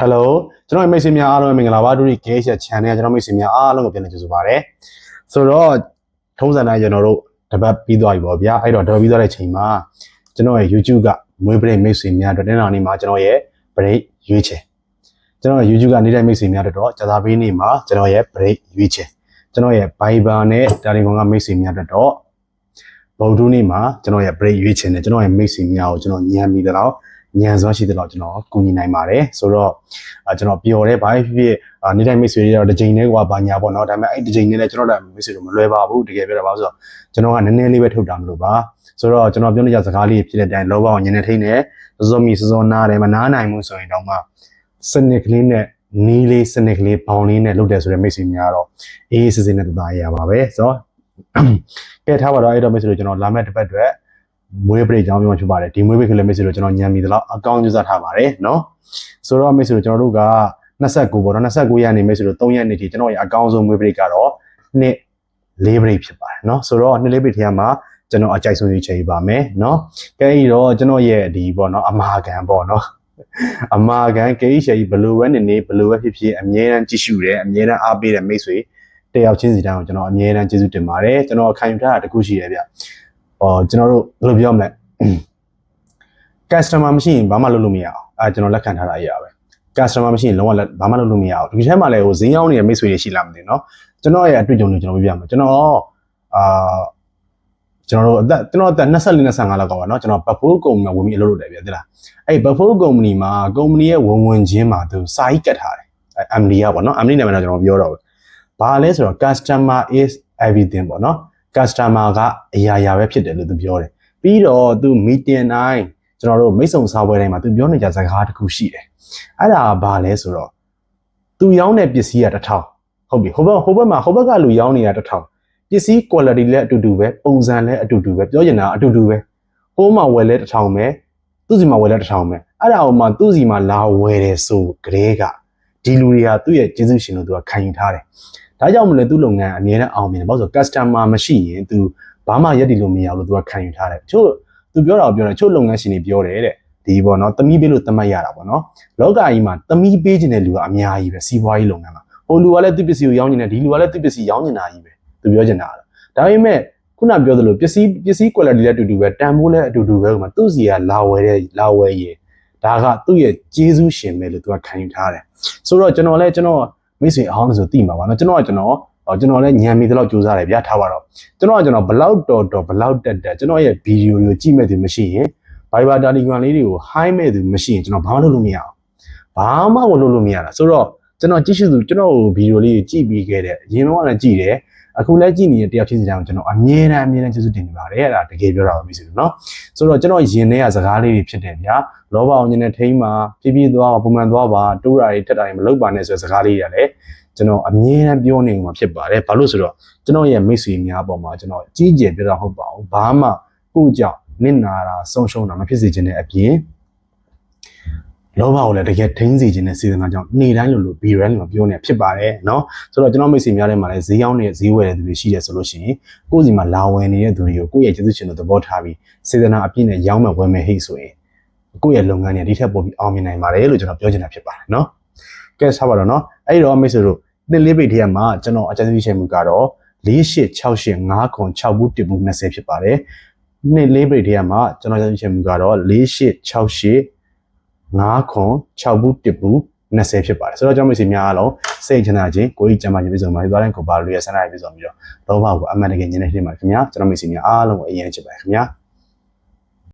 Hello ကျွန်တော်မိတ်ဆွေများအားလုံးမင်္ဂလာပါဒူရီ KH channel ကျွန်တော်မိတ်ဆွေများအားလုံးကိုပြန်လည်ကြိုဆိုပါရစေဆိုတော့ထုံးစံတိုင်းကျွန်တော်တို့တပတ်ပြီးသွားပြီပေါ့ဗျာအဲ့တော့တပတ်ပြီးသွားတဲ့ချိန်မှာကျွန်တော်ရဲ့ YouTube ကမွေးပရိမိတ်ဆွေများတို့တင်းတော်နေ့မှာကျွန်တော်ရဲ့ break ရွေးချယ်ကျွန်တော် YouTube ကနေတဲ့မိတ်ဆွေများတို့တော့ကြာသပတေးနေ့မှာကျွန်တော်ရဲ့ break ရွေးချယ်ကျွန်တော်ရဲ့ Viber နဲ့ Telegram ကမိတ်ဆွေများတို့တော့ဗုဒ္ဓနေ့မှာကျွန်တော်ရဲ့ break ရွေးချယ်နဲ့ကျွန်တော်ရဲ့မိတ်ဆွေများကိုကျွန်တော်ညံပြီးတော့ညံစွမ်းရှိတဲ့တော့ကျွန်တော်ကူညီနိုင်ပါတယ်ဆိုတော့ကျွန်တော်ပျော်တဲ့ဘာဖြစ်နေ့တိုင်းမိတ်ဆွေတွေတော့တစ်ချိန်နဲ့ကွာဘာညာပေါ့နော်ဒါပေမဲ့အဲ့တစ်ချိန်နဲ့လည်းကျွန်တော်တို့မိတ်ဆွေတို့မလွယ်ပါဘူးတကယ်ပြောတာပါဆိုတော့ကျွန်တော်ကနည်းနည်းလေးပဲထုတ်တာမလို့ပါဆိုတော့ကျွန်တော်ပြောနေကြစကားလေးဖြစ်တဲ့အတိုင်းလောဘအောင်ညနေထိန်နဲ့စောမီစောနာတယ်မနားနိုင်ဘူးဆိုရင်တော့မှစနစ်ကလေးနဲ့နီးလေးစနစ်ကလေးဘောင်လေးနဲ့လုပ်တယ်ဆိုတဲ့မိတ်ဆွေများတော့အေးစစ်စစ်နဲ့တသားရပါပဲဆိုတော့ကဲထားပါတော့အဲ့တော့မိတ်ဆွေတို့ကျွန်တော်လာမယ့်တစ်ပတ်အတွက်မွေးပရိတ်ကြောင်းပြောဖြစ်ပါတယ်ဒီမွေးပရိတ်ကလေးမိတ်ဆွေတို့ကျွန်တော်ညံမိသလောက်အကောင့်ကျစားထားပါတယ်နော်ဆိုတော့မိတ်ဆွေတို့ကျွန်တော်တို့က29ပေါ့နော်29ရက်နေမိတ်ဆွေတို့3ရက်နေထိကျွန်တော်ရဲ့အကောင့်ဆုံးမွေးပရိတ်ကတော့နှစ်4ပရိတ်ဖြစ်ပါတယ်နော်ဆိုတော့နှစ်4ပရိတ်ထဲမှာကျွန်တော်အကြိုက်ဆုံးရွေးချယ်ပါမယ်နော်ကဲအဲ့တော့ကျွန်တော်ရဲ့ဒီပေါ့နော်အမာခံပေါ့နော်အမာခံ KH ကြီးဘလိုပဲနေဘလိုပဲဖြစ်ဖြစ်အမြဲတမ်းကြည့်ရှုတယ်အမြဲတမ်းအားပေးတဲ့မိတ်ဆွေတယောက်ချင်းစီတိုင်းကိုကျွန်တော်အမြဲတမ်းကျေးဇူးတင်ပါတယ်ကျွန်တော်ခံယူထားတာတခုရှိတယ်ဗျကျွန်တော်တို့ဘယ်လိုပြောမလဲ customer မရှိရင်ဘာမှလုပ်လို့မရအောင်ကျွန်တော်လက်ခံထားတာအရာပဲ customer မရှိရင်လုံးဝဘာမှလုပ်လို့မရအောင်ဒီထဲမှာလည်းဟိုဈေးရောက်နေတဲ့မိတ်ဆွေတွေရှိလားမသိဘူးเนาะကျွန်တော်ရဲ့အတွေ့အကြုံတွေကျွန်တော်ပြပြမယ်ကျွန်တော်အသက်24 25လောက်ကပါเนาะကျွန်တော် Buffalo Company မှာဝင်ပြီးအလုပ်လုပ်တယ်ဗျသိလားအဲ့ Buffalo Company မှာ company ရဲ့ဝင်ချင်းမှာသူစာကြီးကတ်ထားတယ်MD ကပေါ့เนาะ MD နာမည်တော့ကျွန်တော်ပြောတော့ဘာလဲဆိုတော့ customer is everything ပေါ့เนาะcustomer ကအရာပဲဖြစ်တယ်လို့သူပြောတယ်ပြီးတော့သူ meeting တိုင်းကျွန်တော်တို့မိတ်ဆုံစာပွဲတိုင်းမှာသူပြောနေကြစကားတစ်ခုရှိတယ်အဲ့ဒါဘာလဲဆိုတော့သူရောင်းတဲ့ပစ္စည်းက1000ဟုတ်ပြီဟိုဘက်ကလူရောင်းနေတာ1000ပစ္စည်း quality လည်းအတူတူပဲပုံစံလည်းအတူတူပဲပြောချင်တာအတူတူပဲဟိုမှာဝယ်လဲ1000ပဲသူ့စီမှာဝယ်လဲ1000ပဲအဲ့ဒါအောင်မှသူ့စီမှာလာဝယ်တယ်ဆိုကြတဲ့ကဒီလူတွေကသူ့ရဲ့ကျေးဇူးရှင်လို့သူကခံယူထားတယ်ဒါကြောင့်မလဲသူ့လုပ်ငန်းအမြဲတမ်းအောင်မြင်တယ်ဘာလို့ဆို customer မရှိရင်သူဘာမှရက်တည်လို့မရဘူးလို့သူကခံယူထားတယ်ချို့သူပြောတာပြောတယ်ချို့လုပ်ငန်းရှင်တွေပြောတယ်တဲ့ဒီပေါ့နော်သမီးပေးလို့သတ်မှတ်ရတာပေါ့နော်လောကကြီးမှာသမီးပေးခြင်းတဲ့လူကအများကြီးပဲစီးပွားရေးလုပ်ငန်းမှာဟိုလူကလည်းသူ့ပစ္စည်းကိုရောင်းနေတယ်ဒီလူကလည်းသူ့ပစ္စည်းရောင်းနေတာကြီးပဲသူပြောချင်တာဒါပေမဲ့ခုနပြောသလိုပစ္စည်း quality လည်းအတူတူပဲတန်ဖိုးလည်းအတူတူပဲဟိုမှာသူ့စီကလာဝယ်ရေဒါကသူ့ရဲ့ကျေးဇူးရှင်ပဲလို့သူကခံယူထားတယ်ဆိုတော့ကျွန်တော်မိတ်ဆွေအဟောင်းဆိုသိမှာပါနော်ကျွန်တော်လည်းညံမိသလောက်စူးစမ်းတယ်ဗျာထားပါတော့ကျွန်တော်ဘလောက်တော်ဘလောက်တက်ကျွန်တော်ရဲ့ဗီဒီယိုတွေကိုကြည့်မဲ့သူမရှိရင် Viber Telegram လေးတွေကို high မဲ့သူမရှိရင်ကျွန်တော်ဘာမှလုပ်လို့မရအောင်ဘာမှမလုပ်လို့မရတာဆိုတော့ကျွန်တော်ကြည့်ရှုသူကျွန်တော်ဗီဒီယိုလေးကြည့်ပြီးခဲ့တယ်အရင်တော့လည်းကြည့်တယ်အခုလည်းကြည့်နေတဲ့တယောက်ချင်းစီတိုင်းကိုကျွန်တော်အမြဲတမ်းကျေးဇူးတင်နေပါတယ်အဲ့ဒါတကယ်ပြောတာပါမိတ်ဆွေတို့နော်ဆိုတော့ကျွန်တော်ယင်ထဲကစကားလေးတွေဖြစ်တယ်ဗျာလောဘအောင်ညနေထိန်းမှာဖြည်းသွားပါပုံမှန်သွားပါတိုးတာတွေထက်တာတွေမလုပ်ပါနဲ့ဆိုတဲ့စကားလေးတွေလည်းကျွန်တော်အမြဲတမ်းပြောနေမှာဖြစ်ပါတယ်ဘာလို့ဆိုတော့ကျွန်တော်ရဲ့မိတ်ဆွေများပေါ်မှာကျွန်တော်ကြီးကျယ်ပြတာဟုတ်ပါဘူးဘာမှကိုကြောင့်နစ်နာတာဆုံးရှုံးတာမဖြစ်စေချင်တဲ့အပြင်လောဘကိုလည်းတကယ်ထိန်းစေခြင်းနဲ့စေတနာကြောင့်နေ့တိုင်းလို BRL မှာပြောနေဖြစ်ပါတယ်เนาะဆိုတော့ကျွန်တော်မိတ်ဆွေများထဲမှာလည်းဈေးရောက်နေတဲ့ဈေးဝယ်တဲ့သူတွေရှိတယ်ဆိုလို့ရှိရင်ကိုယ့်စီမှာလာဝယ်နေတဲ့သူတွေကိုကိုယ့်ရဲ့ကျေးဇူးရှင်တို့သဘောထားပြီးစေတနာအပြည့်နဲ့ရောင်းမဲ့ဝယ်မဲ့ဟိတ်ဆိုရင်ကိုယ့်ရဲ့လုပ်ငန်းတွေဒီထက်ပိုပြီးအောင်မြင်နိုင်ပါတယ်လို့ကျွန်တော်ပြောချင်တာဖြစ်ပါတယ်เนาะကဲဆက်ပါတော့เนาะအဲ့တော့မိတ်ဆွေတို့နှစ်လေးပိတ်ထဲမှာကျွန်တော်အကြံပြုချက်မှုကတော့4868 5 6 ဘူး1ဘူး20ဖြစ်ပါတယ်နှစ်လေးပိတ်ထဲမှာကျွန်တော်အကြံပြုချက်မှုကတော့4868 5 6 ဘူး1ဘူး20ဖြစ်ပါတယ်ဆိုတော့ကျွန်တော်မိတ်ဆွေများအားလုံးစိတ်ချမ်းသာခြင်းကိုယ်ကြီးကျန်းမာခြင်းပြည့်စုံပါစေသွားတဲ့ကိုပါလူရဲ့ဆန္ဒရပြည့်စုံပြီးတော့လောဘကိုအမှန်တကယ်ညှင်းနေနေပါခင်ဗျာကျွန်တော်မိတ်ဆွေများအားလုံးကိုအရင်ချစ်ပါတယ်ခင်ဗျာ